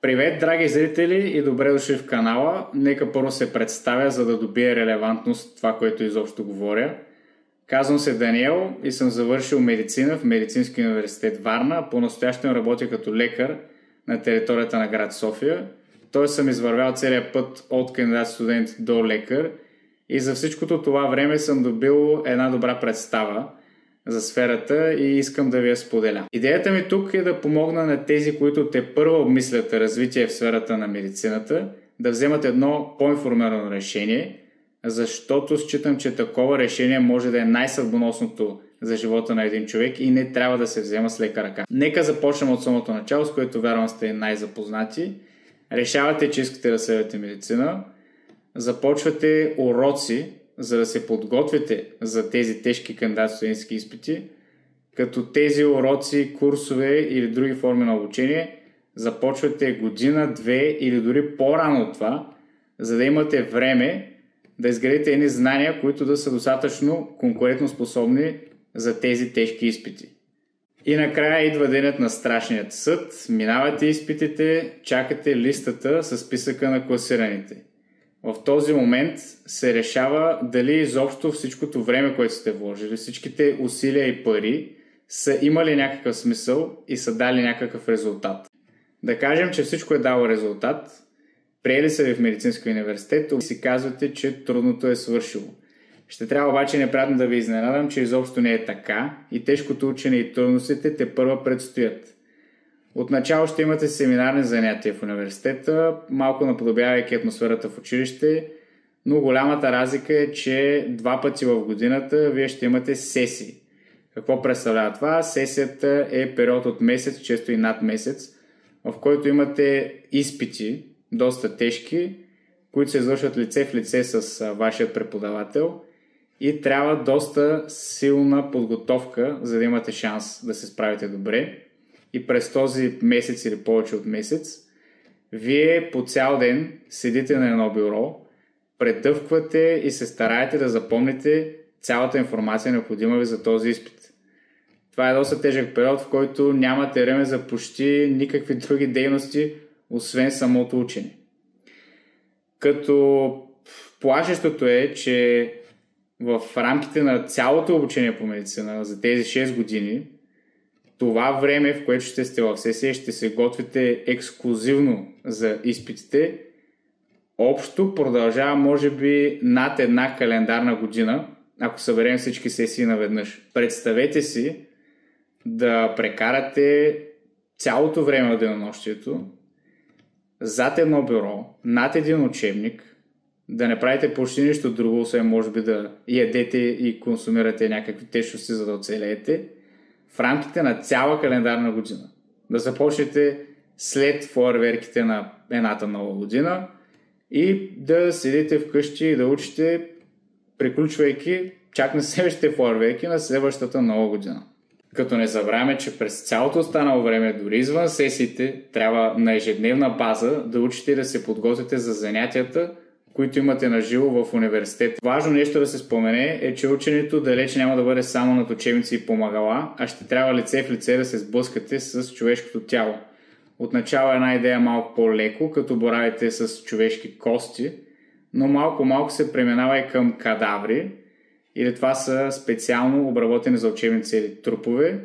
Привет, драги зрители, и добре дошли в канала. Нека първо се представя, за да добие релевантност това, което изобщо говоря. Казвам се Даниел и съм завършил медицина в Медицинския университет Варна. По-настоящем работя като лекар на територията на град София. Тоест съм извървял целият път от кандидат-студент до лекар и за всичкото това време съм добил една добра представа за сферата и искам да ви я споделя. Идеята ми тук е да помогна на тези, които те първо обмислят развитие в сферата на медицината, да вземат едно по-информирано решение, защото считам, че такова решение може да е най-съдбоносното за живота на един човек и не трябва да се взема с лека ръка. Нека започнем от самото начало, с което вярвам сте най-запознати. Решавате, че искате да следвате медицина, започвате уроци, за да се подготвите за тези тежки кандидат-студентски изпити, като тези уроци, курсове или други форми на обучение започвате година, две или дори по-рано от това, за да имате време да изградите едни знания, които да са достатъчно конкурентно способни за тези тежки изпити. И накрая идва денят на страшният съд, минавате изпитите, чакате листата с списъка на класираните. В този момент се решава дали изобщо всичкото време, което сте вложили, всичките усилия и пари са имали някакъв смисъл и са дали някакъв резултат. Да кажем, че всичко е дало резултат, приели са ви в Медицинския университет и си казвате, че трудното е свършило. Ще трябва обаче неприятно да ви изненадам, че изобщо не е така и тежкото учене и трудностите те първа предстоят. Отначало ще имате семинарни занятия в университета, малко наподобявайки атмосферата в училище, но голямата разлика е, че 2 пъти в годината вие ще имате сесии. Какво представлява това? Сесията е период от месец, често и над месец, в който имате изпити, доста тежки, които се извършват лице в лице с вашия преподавател и трябва доста силна подготовка, за да имате шанс да се справите добре. И през този месец или повече от месец, вие по цял ден седите на едно бюро, претъвквате и се стараете да запомните цялата информация, необходима ви за този изпит. Това е доста тежък период, в който нямате време за почти никакви други дейности, освен самото учене. Като плашещото е, че в рамките на цялото обучение по медицина за тези 6 години, това време, в което ще сте в сесия, ще се готвите ексклюзивно за изпитите, общо продължава може би над една календарна година, ако съберем всички сесии наведнъж. Представете си да прекарате цялото време от денонощието зад едно бюро, над един учебник, да не правите почти нищо друго, освен може би да ядете и консумирате някакви течности, за да оцелеете, в рамките на цяла календарна година. Да започнете след фойерверките на едната нова година и да седите вкъщи и да учите, приключвайки чак на следващите фойерверки на следващата нова година. Като не забравяме, че през цялото останало време, дори извън сесиите, трябва на ежедневна база да учите и да се подготвите за занятията, които имате на живо в университет. Важно нещо да се спомене е, че ученето далеч няма да бъде само над учебници и помагала, а ще трябва лице в лице да се сблъскате с човешкото тяло. Отначало една идея малко по-леко, като боравите с човешки кости, но малко се преминава и към кадаври, или това са специално обработени за учебни цели трупове,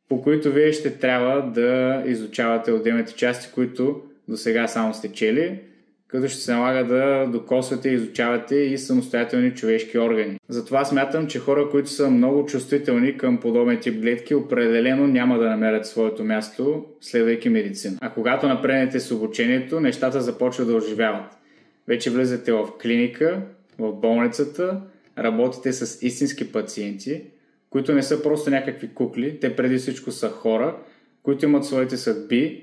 по които вие ще трябва да изучавате отделните части, които до сега само сте чели, като ще се налага да докосвате и изучавате и самостоятелни човешки органи. Затова смятам, че хора, които са много чувствителни към подобен тип гледки, определено няма да намерят своето място, следвайки медицина. А когато напреднете с обучението, нещата започват да оживяват. Вече влизате в клиника, в болницата, работите с истински пациенти, които не са просто някакви кукли, те преди всичко са хора, които имат своите съдби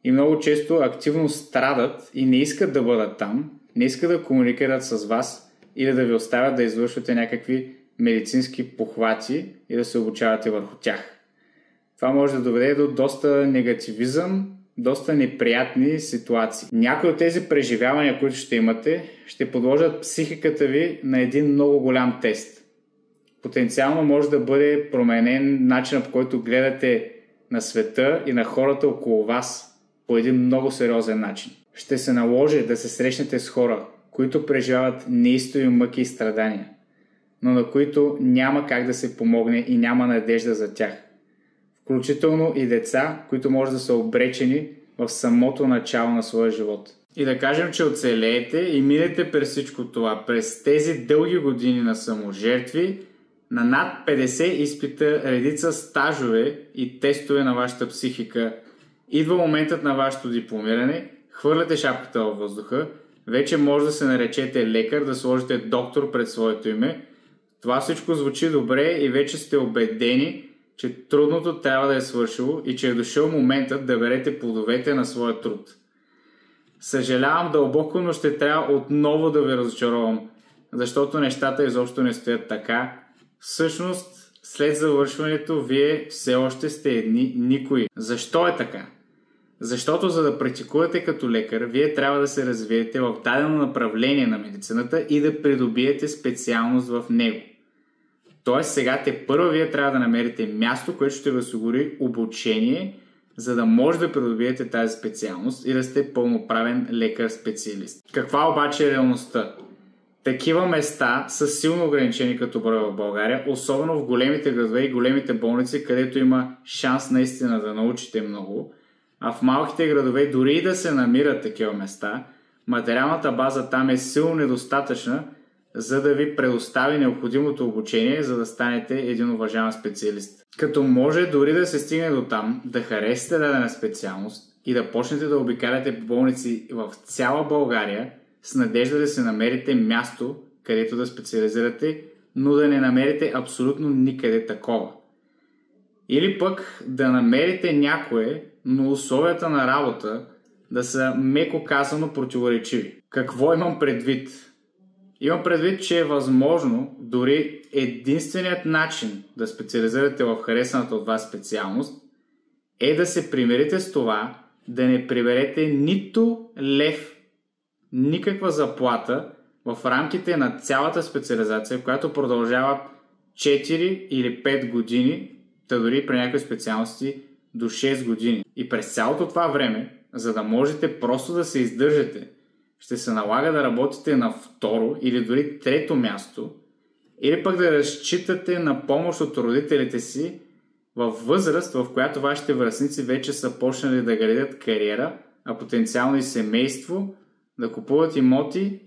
и много често активно страдат и не искат да бъдат там, не искат да комуникират с вас или да ви оставят да извършвате някакви медицински похвати и да се обучавате върху тях. Това може да доведе до доста негативизъм, доста неприятни ситуации. Някои от тези преживявания, които ще имате, ще подложат психиката ви на един много голям тест. Потенциално може да бъде променен начинът, по който гледате на света и на хората около вас. по един много сериозен начин. Ще се наложи да се срещнете с хора, които преживяват неистови мъки и страдания, но на които няма как да се помогне и няма надежда за тях. Включително и деца, които може да са обречени в самото начало на своя живот. И да кажем, че оцелеете и минете през всичко това, през тези дълги години на саможертви, на над 50 изпита, редица стажове и тестове на вашата психика. Идва моментът на вашето дипломиране, хвърляте шапката във въздуха, вече може да се наречете лекар, да сложите доктор пред своето име. Това всичко звучи добре и вече сте убедени, че трудното трябва да е свършило и че е дошъл моментът да берете плодовете на своя труд. Съжалявам дълбоко, но ще трябва отново да ви разочаровам, защото нещата изобщо не стоят така. Всъщност, след завършването, вие все още сте никои. Защо е така? Защото за да практикувате като лекар, вие трябва да се развиете в дадено направление на медицината и да придобиете специалност в него. Тоест сега тепърва вие трябва да намерите място, което ще ви осигури обучение, за да може да придобиете тази специалност и да сте пълноправен лекар-специалист. Каква обаче е реалността? Такива места са силно ограничени като брой в България, особено в големите градове и големите болници, където има шанс наистина да научите много. А в малките градове, дори и да се намират такива места, материалната база там е силно недостатъчна, за да ви предостави необходимото обучение, за да станете един уважаван специалист. Като може дори да се стигне до там, да харесате дадена специалност и да почнете да обикаляте болници в цяла България, с надежда да се намерите място, където да специализирате, но да не намерите абсолютно никъде такова. Или пък да намерите някое, но условията на работа да са меко казано противоречиви. Какво имам предвид? Имам предвид, че е възможно дори единственият начин да специализирате в харесаната от вас специалност е да се примирите с това да не приберете нито лев, никаква заплата в рамките на цялата специализация, която продължава 4 или 5 години, та дори при някои специалности до 6 години. И през цялото това време, за да можете просто да се издържате, ще се налага да работите на второ или дори трето място, или пък да разчитате на помощ от родителите си във възраст, в която вашите връстници вече са почнали да градят кариера, а потенциално и семейство, да купуват имоти,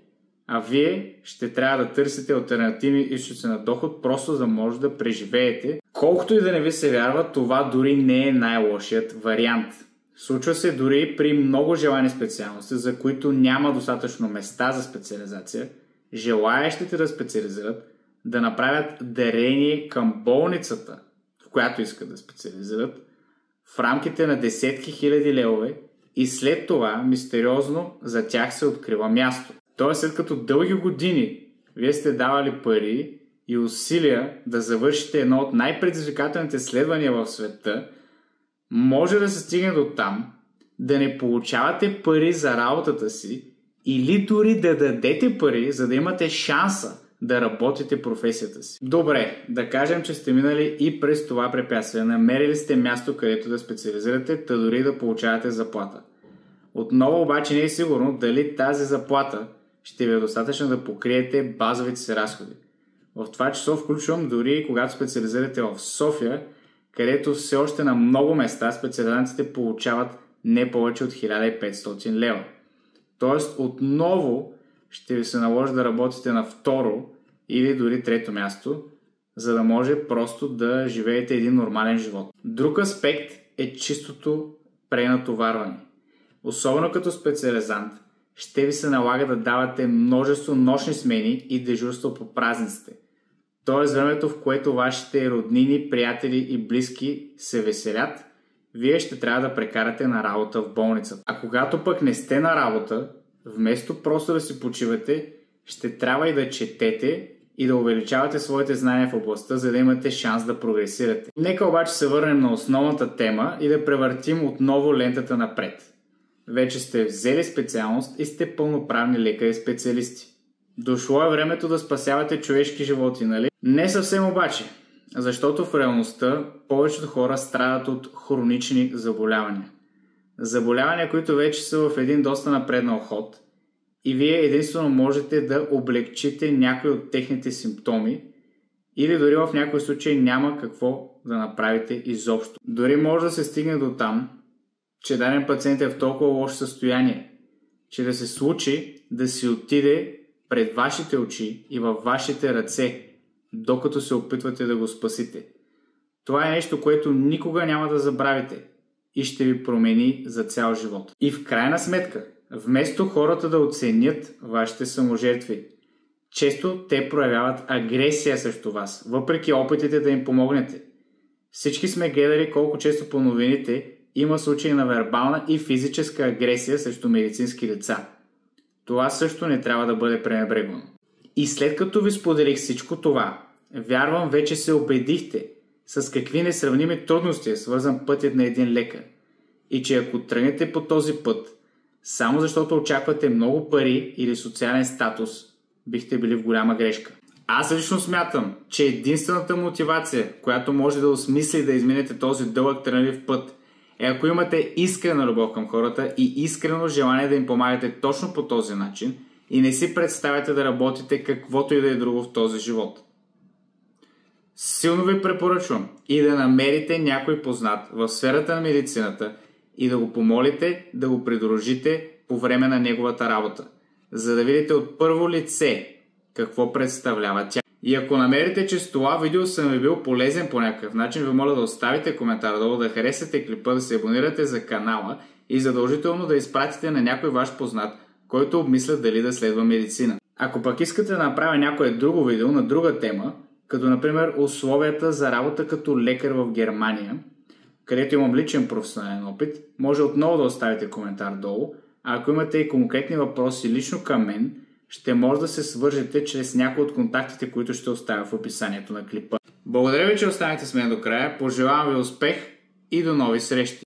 а вие ще трябва да търсите алтернативни източници на доход, просто за да може да преживеете. Колкото и да не ви се вярва, това дори не е най-лошият вариант. Случва се дори при много желани специалности, за които няма достатъчно места за специализация, желаящите да специализират, да направят дарение към болницата, в която искат да специализират, в рамките на десетки хиляди левове и след това мистериозно за тях се открива място. Тоест, след като дълги години вие сте давали пари и усилия да завършите едно от най-предизвикателните изследвания в света, може да се стигне до там да не получавате пари за работата си или дори да дадете пари, за да имате шанса да работите професията си. Добре, да кажем, че сте минали и през това препятствие. Намерили сте място, където да специализирате, та дори да получавате заплата. Отново обаче не е сигурно дали тази заплата ще ви е достатъчно да покриете базовите си разходи. В това число включвам дори когато специализирате в София, където все още на много места специализантите получават не повече от 1500 лева. Тоест отново ще ви се наложи да работите на второ или дори трето място, за да може просто да живеете един нормален живот. Друг аспект е чистото пренатоварване. Особено като специализант, ще ви се налага да давате множество нощни смени и дежурство по празниците. Тоест времето, в което вашите роднини, приятели и близки се веселят, вие ще трябва да прекарате на работа в болницата. А когато пък не сте на работа, вместо просто да си почивате, ще трябва и да четете и да увеличавате своите знания в областта, за да имате шанс да прогресирате. Нека обаче се върнем на основната тема и да превъртим отново лентата напред. Вече сте взели специалност и сте пълноправни лекари специалисти. Дошло е времето да спасявате човешки животи, нали? Не съвсем обаче, защото в реалността повечето хора страдат от хронични заболявания. Заболявания, които вече са в един доста напреднал ход и вие единствено можете да облегчите някои от техните симптоми или дори в някои случаи няма какво да направите изобщо. Дори може да се стигне до там, че даден пациент е в толкова лошо състояние, че да се случи да си отиде пред вашите очи и във вашите ръце, докато се опитвате да го спасите. Това е нещо, което никога няма да забравите и ще ви промени за цял живот. И в крайна сметка, вместо хората да оценят вашите саможертви, често те проявяват агресия срещу вас, въпреки опитите да им помогнете. Всички сме гледали колко често по новините има случаи на вербална и физическа агресия срещу медицински лица. Това също не трябва да бъде пренебрегвано. И след като ви споделих всичко това, вярвам вече се убедихте с какви несравними трудности е свързан пътят на един лекар. И че ако тръгнете по този път, само защото очаквате много пари или социален статус, бихте били в голяма грешка. Аз лично смятам, че единствената мотивация, която може да осмисли да изминете този дълъг трънлив път, е ако имате искрена любов към хората и искрено желание да им помагате точно по този начин и не си представяте да работите каквото и да е друго в този живот. Силно ви препоръчвам и да намерите някой познат в сферата на медицината и да го помолите да го придружите по време на неговата работа, за да видите от първо лице какво представлява тя. И ако намерите, че с това видео съм ви бил полезен по някакъв начин, ви моля да оставите коментар долу, да харесате клипа, да се абонирате за канала и задължително да изпратите на някой ваш познат, който обмисля дали да следва медицина. Ако пък искате да направя някое друго видео на друга тема, като например условията за работа като лекар в Германия, където имам личен професионален опит, може отново да оставите коментар долу, а ако имате и конкретни въпроси лично към мен, ще може да се свържете чрез някои от контактите, които ще оставя в описанието на клипа. Благодаря ви, че останахте с мен до края, пожелавам ви успех и до нови срещи!